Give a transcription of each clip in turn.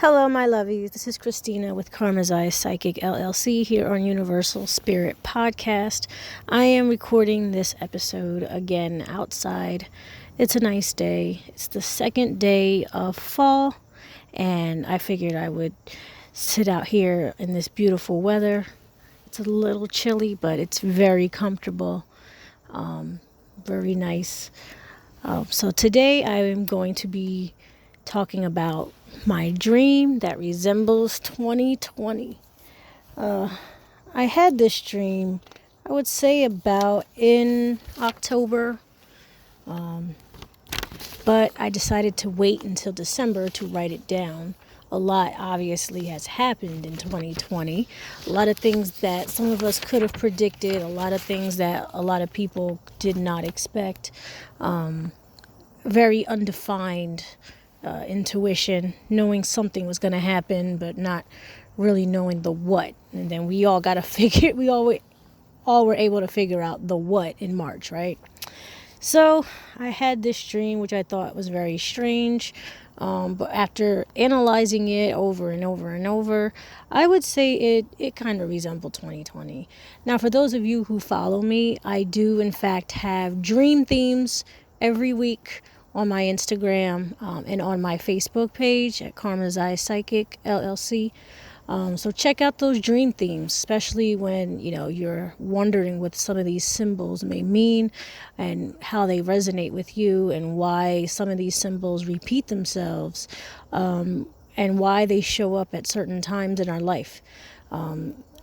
Hello, my lovies. This is Christina with Karma's Eye Psychic LLC here on Universal Spirit Podcast. I am recording this episode again outside. It's a nice day. It's the second day of fall, and I figured I would sit out here in this beautiful weather. It's a little chilly, but it's very comfortable, very nice. So today I am going to be talking about my dream that resembles 2020. I had this dream, I would say about in October, but I decided to wait until December to write it down. A lot obviously has happened in 2020. A lot of things that some of us could have predicted, a lot of things that a lot of people did not expect. Very undefined intuition, knowing something was going to happen, but not really knowing the what. And then we all were able to figure out the what in March, right? So I had this dream, which I thought was very strange. But after analyzing it over and over and over, I would say it kind of resembled 2020. Now, for those of you who follow me, I do in fact have dream themes every week on my Instagram and on my Facebook page at Karma's Eye Psychic LLC. So check out those dream themes, especially when you're wondering what some of these symbols may mean and how they resonate with you and why some of these symbols repeat themselves and why they show up at certain times in our life.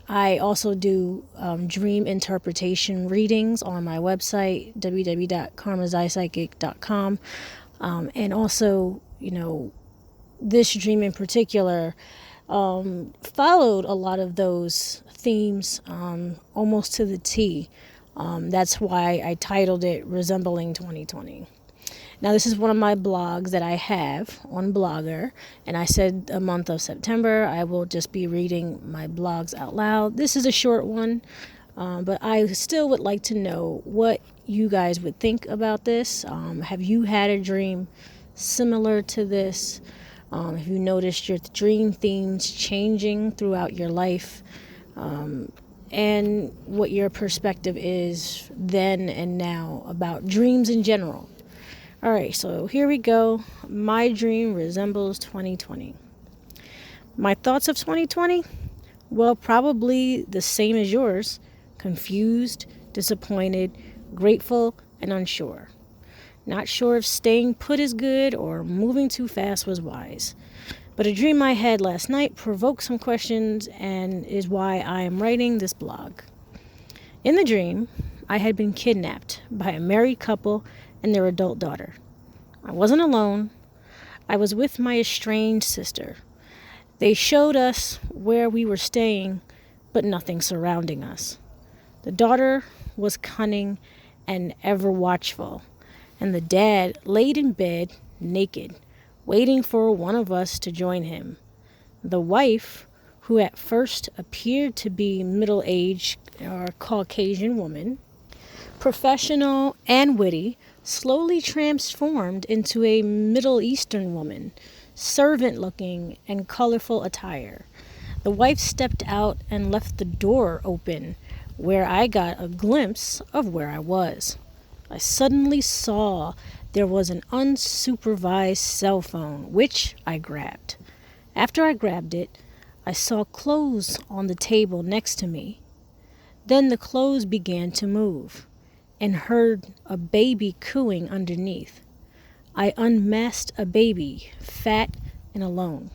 I also do dream interpretation readings on my website, www.karmaseyepsychic.com. And also, this dream in particular followed a lot of those themes almost to the T. That's why I titled it Resembling 2020. Now, this is one of my blogs that I have on Blogger, and I said the month of September I will just be reading my blogs out loud. This is a short one, but I still would like to know what you guys would think about this. Have you had a dream similar to this? Have you noticed your dream themes changing throughout your life? And what your perspective is then and now about dreams in general. All right, so here we go. My dream resembles 2020. My thoughts of 2020? Well, probably the same as yours. Confused, disappointed, grateful, and unsure. Not sure if staying put is good or moving too fast was wise. But a dream I had last night provoked some questions and is why I am writing this blog. In the dream, I had been kidnapped by a married couple and their adult daughter. I wasn't alone. I was with my estranged sister. They showed us where we were staying, but nothing surrounding us. The daughter was cunning and ever watchful, and the dad laid in bed naked, waiting for one of us to join him. The wife, who at first appeared to be middle-aged or Caucasian woman, professional and witty, slowly transformed into a Middle Eastern woman, servant-looking and colorful attire. The wife stepped out and left the door open, where I got a glimpse of where I was. I suddenly saw there was an unsupervised cell phone, which I grabbed. After I grabbed it, I saw clothes on the table next to me. Then the clothes began to move, and heard a baby cooing underneath. I unmasked a baby, fat and alone.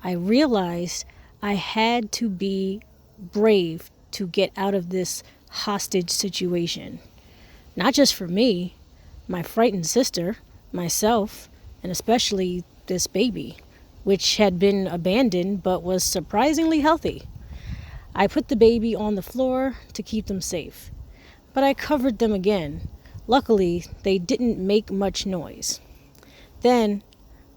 I realized I had to be brave to get out of this hostage situation. Not just for me, my frightened sister, myself, and especially this baby, which had been abandoned but was surprisingly healthy. I put the baby on the floor to keep them safe, but I covered them again. Luckily, they didn't make much noise. Then,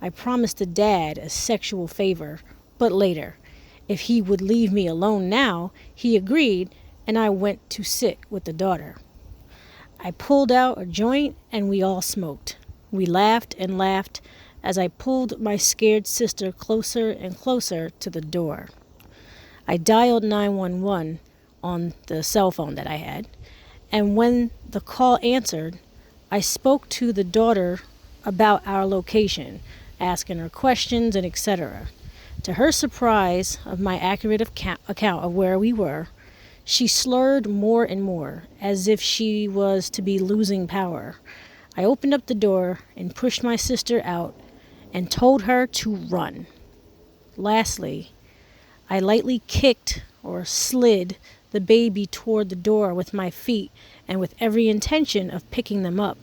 I promised the dad a sexual favor, but later. If he would leave me alone now, he agreed, and I went to sit with the daughter. I pulled out a joint, and we all smoked. We laughed and laughed, as I pulled my scared sister closer and closer to the door. I dialed 911 on the cell phone that I had, and when the call answered, I spoke to the daughter about our location, asking her questions and etc. To her surprise of my accurate account of where we were, she slurred more and more, as if she was to be losing power. I opened up the door and pushed my sister out and told her to run. Lastly, I lightly kicked or slid the baby toward the door with my feet and with every intention of picking them up.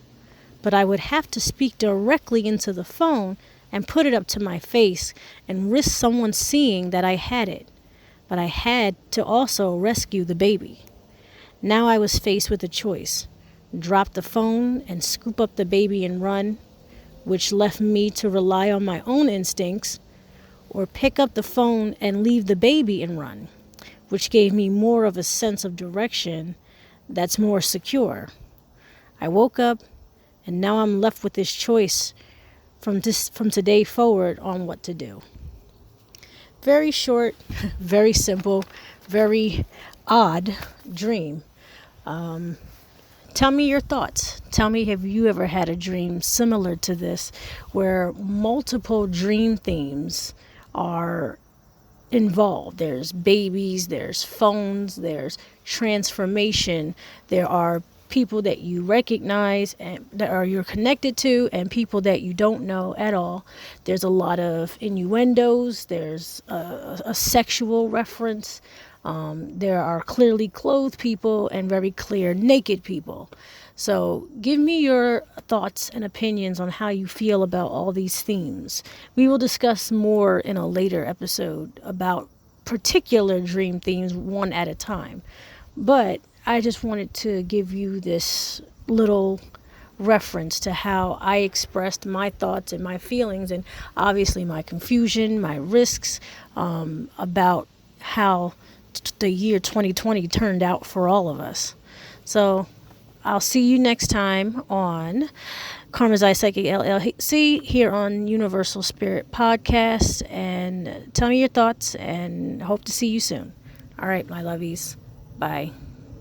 But I would have to speak directly into the phone and put it up to my face and risk someone seeing that I had it. But I had to also rescue the baby. Now I was faced with a choice: drop the phone and scoop up the baby and run, which left me to rely on my own instincts, or pick up the phone and leave the baby and run, which gave me more of a sense of direction that's more secure. I woke up, and now I'm left with this choice from today forward on what to do. Very short, very simple, very odd dream. Tell me your thoughts. Tell me, have you ever had a dream similar to this, where multiple dream themes are involved? There's babies, there's phones, there's transformation, there are people that you recognize and that are you're connected to, and people that you don't know at all. There's a lot of innuendos, there's a sexual reference, there are clearly clothed people and very clear naked people. So give me your thoughts and opinions on how you feel about all these themes. We will discuss more in a later episode about particular dream themes one at a time. But I just wanted to give you this little reference to how I expressed my thoughts and my feelings, and obviously my confusion, my risks, about how the year 2020 turned out for all of us. So I'll see you next time on Karma's Eye Psychic LLC here on Universal Spirit Podcast, and tell me your thoughts and hope to see you soon. All right, my lovies. Bye.